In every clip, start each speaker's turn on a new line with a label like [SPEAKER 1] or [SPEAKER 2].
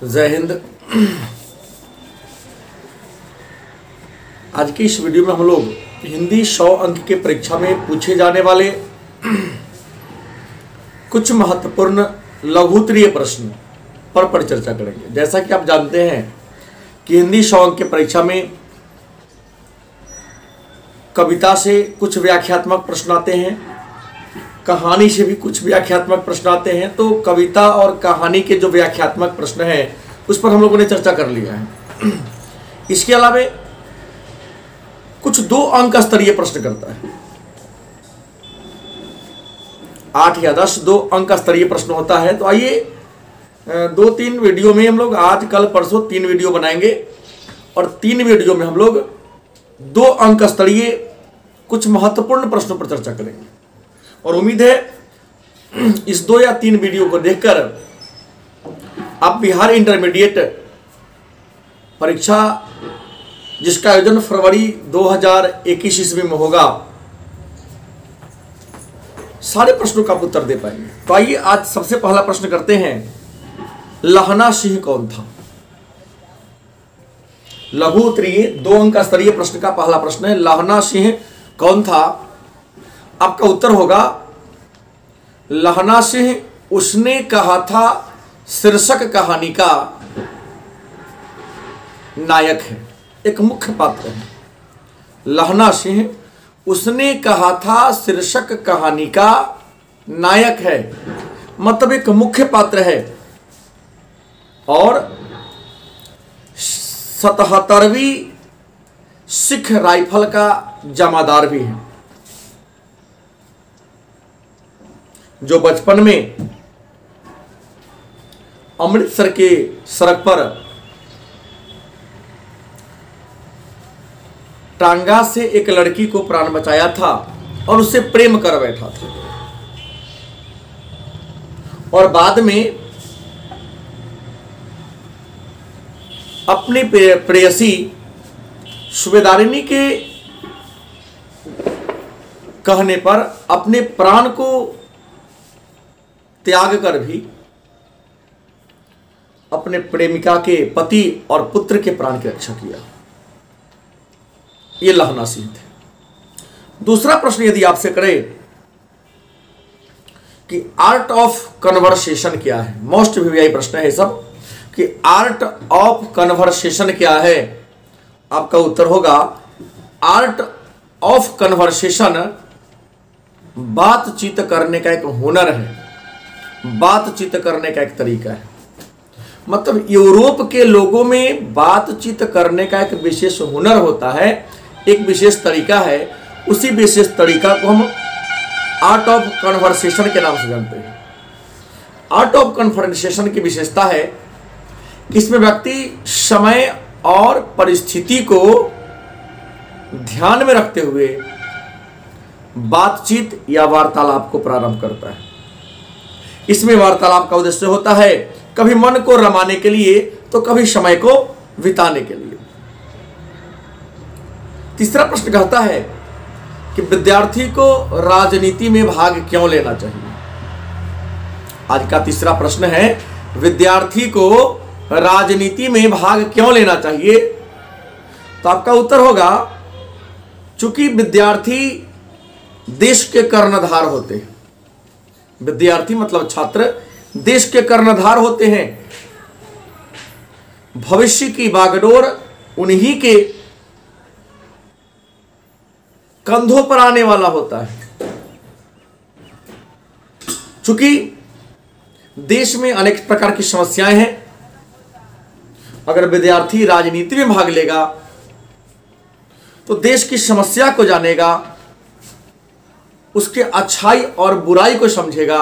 [SPEAKER 1] जय हिंद। आज की इस वीडियो में हम लोग हिंदी 100 अंक के परीक्षा में पूछे जाने वाले कुछ महत्वपूर्ण लघुत्तरीय प्रश्न पर परिचर्चा करेंगे। जैसा कि आप जानते हैं कि हिंदी 100 अंक के परीक्षा में कविता से कुछ व्याख्यात्मक प्रश्न आते हैं, कहानी से भी कुछ व्याख्यात्मक प्रश्न आते हैं। तो कविता और कहानी के जो व्याख्यात्मक प्रश्न हैं उस पर हम लोगों ने चर्चा कर लिया है। इसके अलावा कुछ 2 अंक स्तरीय प्रश्न करता है, 8 या 10 2 अंक स्तरीय प्रश्न होता है। तो आइए 2-3 वीडियो में हम लोग आज कल परसों 3 वीडियो बनाएंगे और 3 वीडियो में हम लोग 2 अंक स्तरीय कुछ महत्वपूर्ण प्रश्नों पर चर्चा करेंगे। और उम्मीद है इस 2 या 3 वीडियो को देखकर आप बिहार इंटरमीडिएट परीक्षा, जिसका आयोजन फरवरी 2021 ईस्वी में होगा, सारे प्रश्नों का आप उत्तर दे पाएंगे। तो आइए आज सबसे पहला प्रश्न करते हैं, लहना सिंह कौन था? लघु उत्तरीय 2 अंक स्तरीय प्रश्न का पहला प्रश्न है, लहना सिंह कौन था? आपका उत्तर होगा लहना सिंह उसने कहा था शीर्षक कहानी का नायक है, एक मुख्य पात्र है। लहना सिंह उसने कहा था शीर्षक कहानी का नायक है, मतलब एक मुख्य पात्र है और 77वीं सिख राइफल का जमादार भी है, जो बचपन में अमृतसर के सड़क पर टांगा से एक लड़की को प्राण बचाया था और उससे प्रेम कर बैठा था और बाद में अपनी प्रेयसी सूबेदारिनी के कहने पर अपने प्राण को त्याग कर भी अपने प्रेमिका के पति और पुत्र के प्राण की रक्षा किया। ये लहना सिंह थे। दूसरा प्रश्न यदि आपसे करें कि आर्ट ऑफ कन्वर्सेशन क्या है, मोस्ट वीवीआई प्रश्न है सब, कि आर्ट ऑफ कन्वर्सेशन क्या है? आपका उत्तर होगा आर्ट ऑफ कन्वर्सेशन बातचीत करने का एक हुनर है, बातचीत करने का एक तरीका है। मतलब यूरोप के लोगों में बातचीत करने का एक विशेष हुनर होता है, एक विशेष तरीका है। उसी विशेष तरीका को हम आर्ट ऑफ कन्वर्सेशन के नाम से जानते हैं। आर्ट ऑफ कन्वर्सेशन की विशेषता है कि इसमें व्यक्ति समय और परिस्थिति को ध्यान में रखते हुए बातचीत या वार्तालाप को प्रारंभ करता है। इसमें वार्तालाप का उद्देश्य होता है कभी मन को रमाने के लिए तो कभी समय को बिताने के लिए। तीसरा प्रश्न कहता है कि विद्यार्थी को राजनीति में भाग क्यों लेना चाहिए? आज का तीसरा प्रश्न है, विद्यार्थी को राजनीति में भाग क्यों लेना चाहिए? तो आपका उत्तर होगा चूंकि विद्यार्थी देश के कर्णधार होते हैं। विद्यार्थी मतलब छात्र देश के कर्णधार होते हैं। भविष्य की बागडोर उन्हीं के कंधों पर आने वाला होता है। चूंकि देश में अनेक प्रकार की समस्याएं हैं, अगर विद्यार्थी राजनीति में भाग लेगा तो देश की समस्या को जानेगा, उसके अच्छाई और बुराई को समझेगा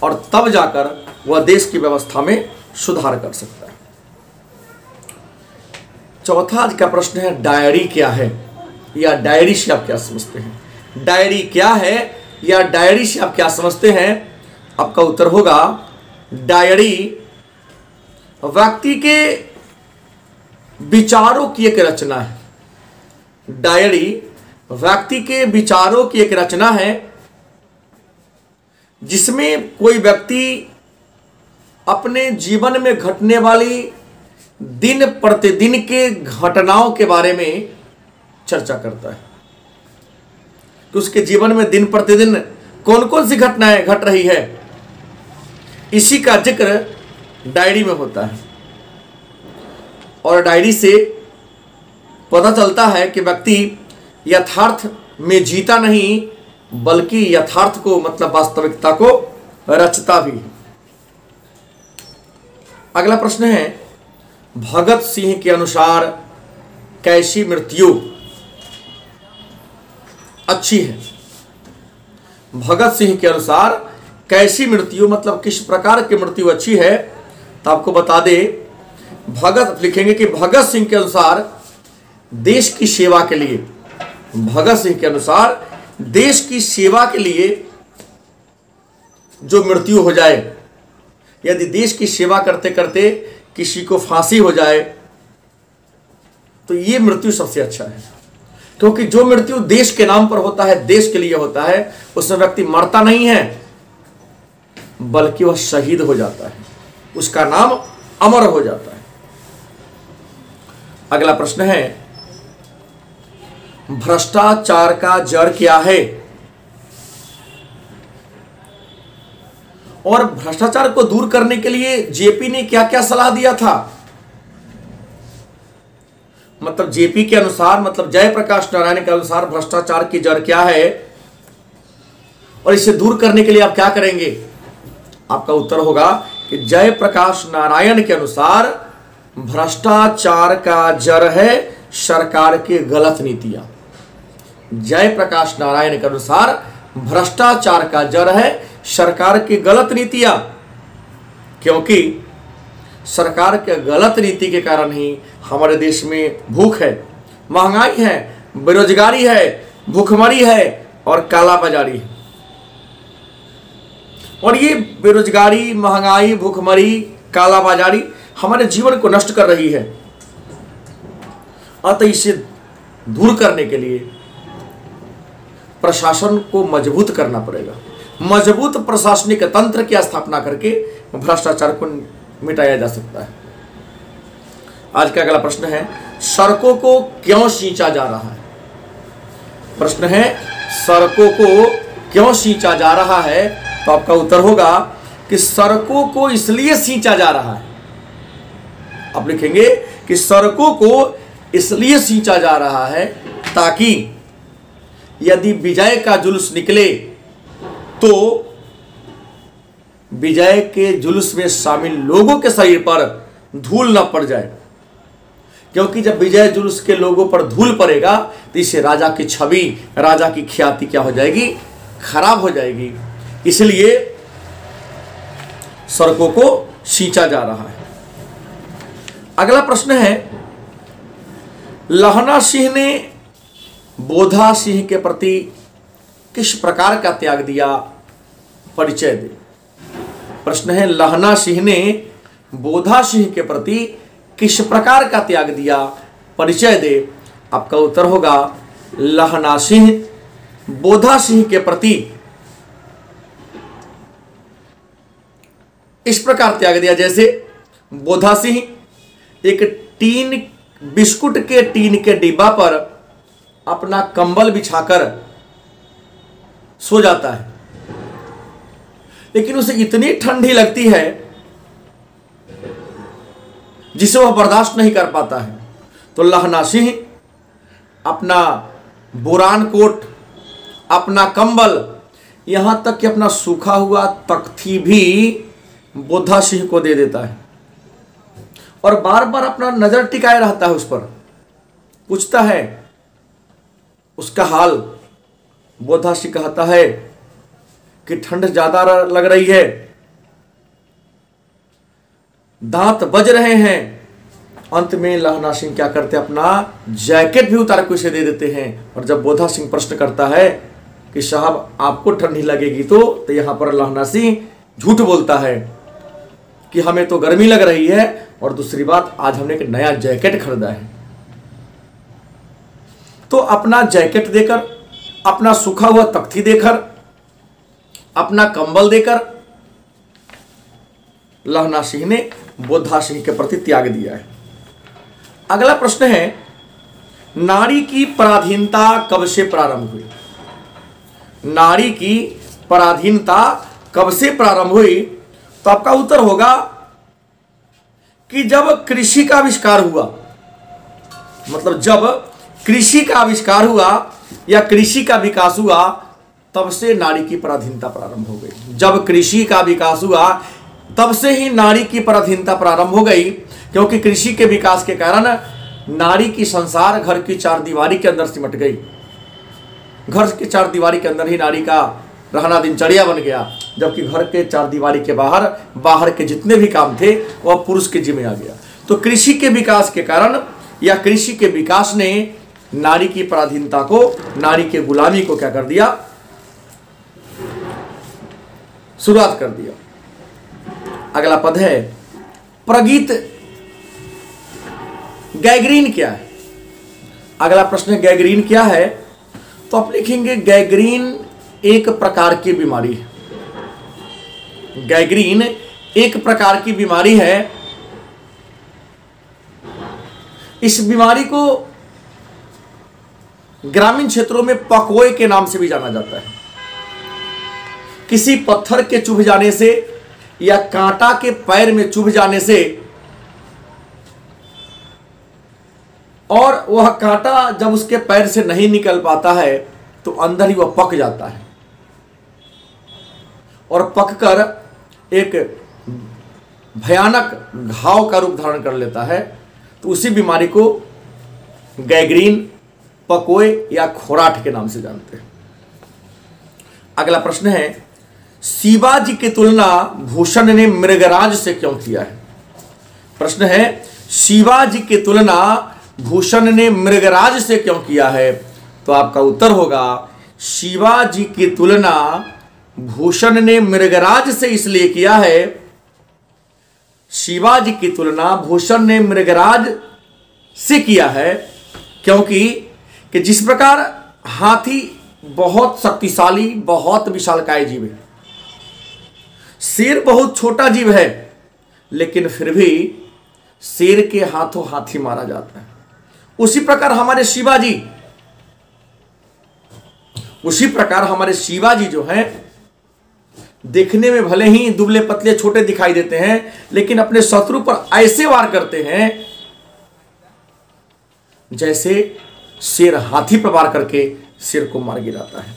[SPEAKER 1] और तब जाकर वह देश की व्यवस्था में सुधार कर सकता है। चौथा आज का प्रश्न है, डायरी क्या है या डायरी से आप क्या समझते हैं? डायरी क्या है या डायरी से आप क्या समझते हैं? आपका उत्तर होगा डायरी व्यक्ति के विचारों की एक रचना है। डायरी व्यक्ति के विचारों की एक रचना है जिसमें कोई व्यक्ति अपने जीवन में घटने वाली दिन प्रतिदिन के घटनाओं के बारे में चर्चा करता है कि उसके जीवन में दिन प्रतिदिन कौन कौन सी घटनाएं घट रही है। इसी का जिक्र डायरी में होता है और डायरी से पता चलता है कि व्यक्ति यथार्थ में जीता नहीं बल्कि यथार्थ को मतलब वास्तविकता को रचता भी है। अगला प्रश्न है, भगत सिंह के अनुसार कैसी मृत्यु अच्छी है? भगत सिंह के अनुसार कैसी मृत्यु मतलब किस प्रकार की मृत्यु अच्छी है? तो आपको बता दे, भगत लिखेंगे कि भगत सिंह के अनुसार देश की सेवा के लिए, भगत सिंह के अनुसार देश की सेवा के लिए जो मृत्यु हो जाए, यदि देश की सेवा करते करते किसी को फांसी हो जाए तो ये मृत्यु सबसे अच्छा है, क्योंकि जो मृत्यु देश के नाम पर होता है, देश के लिए होता है, उसमें व्यक्ति मरता नहीं है बल्कि वह शहीद हो जाता है, उसका नाम अमर हो जाता है। अगला प्रश्न है, भ्रष्टाचार का जड़ क्या है? और भ्रष्टाचार को दूर करने के लिए जेपी ने क्या क्या सलाह दिया था? मतलब जेपी के अनुसार, मतलब जयप्रकाश नारायण के अनुसार भ्रष्टाचार की जड़ क्या है और इसे दूर करने के लिए आप क्या करेंगे? आपका उत्तर होगा कि जयप्रकाश नारायण के अनुसार भ्रष्टाचार का जड़ है सरकार की गलत नीतियां। जयप्रकाश नारायण के अनुसार भ्रष्टाचार का जड़ है सरकार की गलत नीतियां, क्योंकि सरकार के गलत नीति के कारण ही हमारे देश में भूख है, महंगाई है, बेरोजगारी है, भूखमरी है और कालाबाजारी है। और ये बेरोजगारी, महंगाई, भूखमरी, कालाबाजारी हमारे जीवन को नष्ट कर रही है। अतः इसे दूर करने के लिए प्रशासन को मजबूत करना पड़ेगा। मजबूत प्रशासनिक तंत्र की स्थापना करके भ्रष्टाचार को मिटाया जा सकता है। आज का अगला प्रश्न है, सड़कों को क्यों सींचा जा रहा है? प्रश्न है, सड़कों को क्यों सींचा जा रहा है? तो आपका उत्तर होगा कि सड़कों को इसलिए सींचा जा रहा है। आप लिखेंगे कि सड़कों को इसलिए सींचा जा रहा है ताकि यदि विजय का जुलूस निकले तो विजय के जुलूस में शामिल लोगों के शरीर पर धूल न पड़ जाए, क्योंकि जब विजय जुलूस के लोगों पर धूल पड़ेगा तो इससे राजा की छवि, राजा की ख्याति क्या हो जाएगी? खराब हो जाएगी। इसलिए सड़कों को सींचा जा रहा है। अगला प्रश्न है, लहना सिंह ने बोधा सिंह के प्रति किस प्रकार का त्याग दिया? परिचय दे। प्रश्न है, लहना सिंह ने बोधा सिंह के प्रति किस प्रकार का त्याग दिया? परिचय दे। आपका उत्तर होगा, लहना सिंह बोधा सिंह के प्रति इस प्रकार त्याग दिया जैसे बोधा सिंह एक बिस्कुट के टीन के डिब्बा पर अपना कंबल बिछाकर सो जाता है, लेकिन उसे इतनी ठंडी लगती है जिसे वह बर्दाश्त नहीं कर पाता है। तो लहना सिंह अपना बुरान कोट, अपना कंबल, यहां तक कि अपना सूखा हुआ तख्ती भी बोधा सिंह को दे देता है और बार बार अपना नजर टिकाए रहता है उस पर, पूछता है उसका हाल। बोधा सिंह कहता है कि ठंड ज्यादा लग रही है, दांत बज रहे हैं। अंत में लहना सिंह क्या करते हैं, अपना जैकेट भी उतार के उसे दे देते हैं। और जब बोधा सिंह प्रश्न करता है कि साहब आपको ठंडी लगेगी तो यहां पर लहना सिंह झूठ बोलता है कि हमें तो गर्मी लग रही है और दूसरी बात आज हमने एक नया जैकेट खरीदा है। तो अपना जैकेट देकर, अपना सूखा हुआ तख्ती देकर, अपना कंबल देकर लहना सिंह ने बोधा सिंह के प्रति त्याग दिया है। अगला प्रश्न है, नारी की पराधीनता कब से प्रारंभ हुई? नारी की पराधीनता कब से प्रारंभ हुई? तो आपका उत्तर होगा कि जब कृषि का आविष्कार हुआ, मतलब जब कृषि का आविष्कार हुआ या कृषि का विकास हुआ, तब से नारी की पराधीनता प्रारंभ हो गई। जब कृषि का विकास हुआ तब से ही नारी की पराधीनता प्रारंभ हो गई, क्योंकि कृषि के विकास के कारण नारी की संसार घर की चार दीवारी के अंदर सिमट गई। घर की चार दीवारी के अंदर ही नारी का रहना दिनचर्या बन गया, जबकि घर के चार दीवारी के बाहर के जितने भी काम थे वह पुरुष के जिम्मे आ गया। तो कृषि के विकास के कारण या कृषि के विकास ने नारी की पराधीनता को, नारी के गुलामी को क्या कर दिया? शुरुआत कर दिया। अगला पद है, प्रगीत गैंग्रीन क्या है? अगला प्रश्न है, गैंग्रीन क्या है? तो आप लिखेंगे गैंग्रीन एक प्रकार की बीमारी है। गैंग्रीन एक प्रकार की बीमारी है। इस बीमारी को ग्रामीण क्षेत्रों में पकओए के नाम से भी जाना जाता है। किसी पत्थर के चुभ जाने से या कांटा के पैर में चुभ जाने से और वह कांटा जब उसके पैर से नहीं निकल पाता है तो अंदर ही वह पक जाता है और पककर एक भयानक घाव का रूप धारण कर लेता है। तो उसी बीमारी को गैंग्रीन, पकओए या खोराट के नाम से जानते हैं। अगला प्रश्न है, शिवाजी की तुलना भूषण ने मृगराज से क्यों किया है? प्रश्न है, शिवाजी की तुलना भूषण ने मृगराज से क्यों किया है? तो आपका उत्तर होगा, शिवाजी की तुलना भूषण ने मृगराज से इसलिए किया है, शिवाजी की तुलना भूषण ने मृगराज से किया है क्योंकि कि जिस प्रकार हाथी बहुत शक्तिशाली, बहुत विशालकाय जीव है, शेर बहुत छोटा जीव है, लेकिन फिर भी शेर के हाथों हाथी मारा जाता है। उसी प्रकार हमारे शिवाजी जो हैं, देखने में भले ही दुबले पतले छोटे दिखाई देते हैं, लेकिन अपने शत्रु पर ऐसे वार करते हैं जैसे शेर हाथी पर वार करके शेर को मार गिराता है।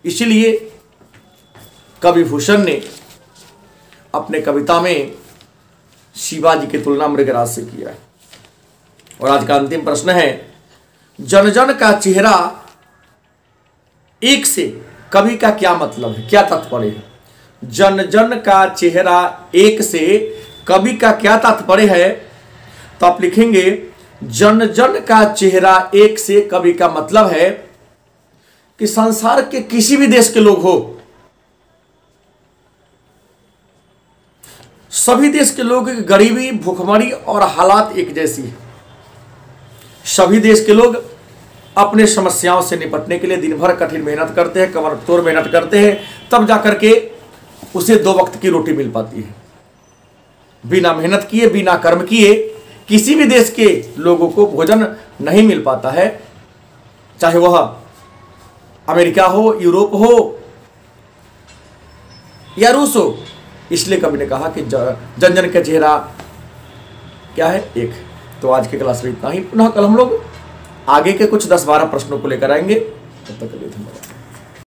[SPEAKER 1] इसीलिए कवि भूषण ने अपने कविता में शिवाजी की तुलना मृगराज से किया है। और आज का अंतिम प्रश्न है, जन जन का चेहरा एक से कवि का क्या मतलब है, क्या तात्पर्य है? जन जन का चेहरा एक से कवि का क्या तात्पर्य है? तो आप लिखेंगे, जन जन का चेहरा एक से कवि का मतलब है कि संसार के किसी भी देश के लोग हो, सभी देश के लोगों की गरीबी, भूखमरी और हालात एक जैसी है। सभी देश के लोग अपने समस्याओं से निपटने के लिए दिन भर कठिन मेहनत करते हैं, कमर तोड़ मेहनत करते हैं, तब जाकर के उसे 2 वक्त की रोटी मिल पाती है। बिना मेहनत किए, बिना कर्म किए किसी भी देश के लोगों को भोजन नहीं मिल पाता है, चाहे वह अमेरिका हो, यूरोप हो या रूस हो। इसलिए कवि ने कहा कि जन जन का चेहरा क्या है, एक। तो आज के क्लास में इतना ही। पुनः कल हम लोग आगे के कुछ 10-12 प्रश्नों को लेकर आएंगे। तब तक के लिए धन्यवाद।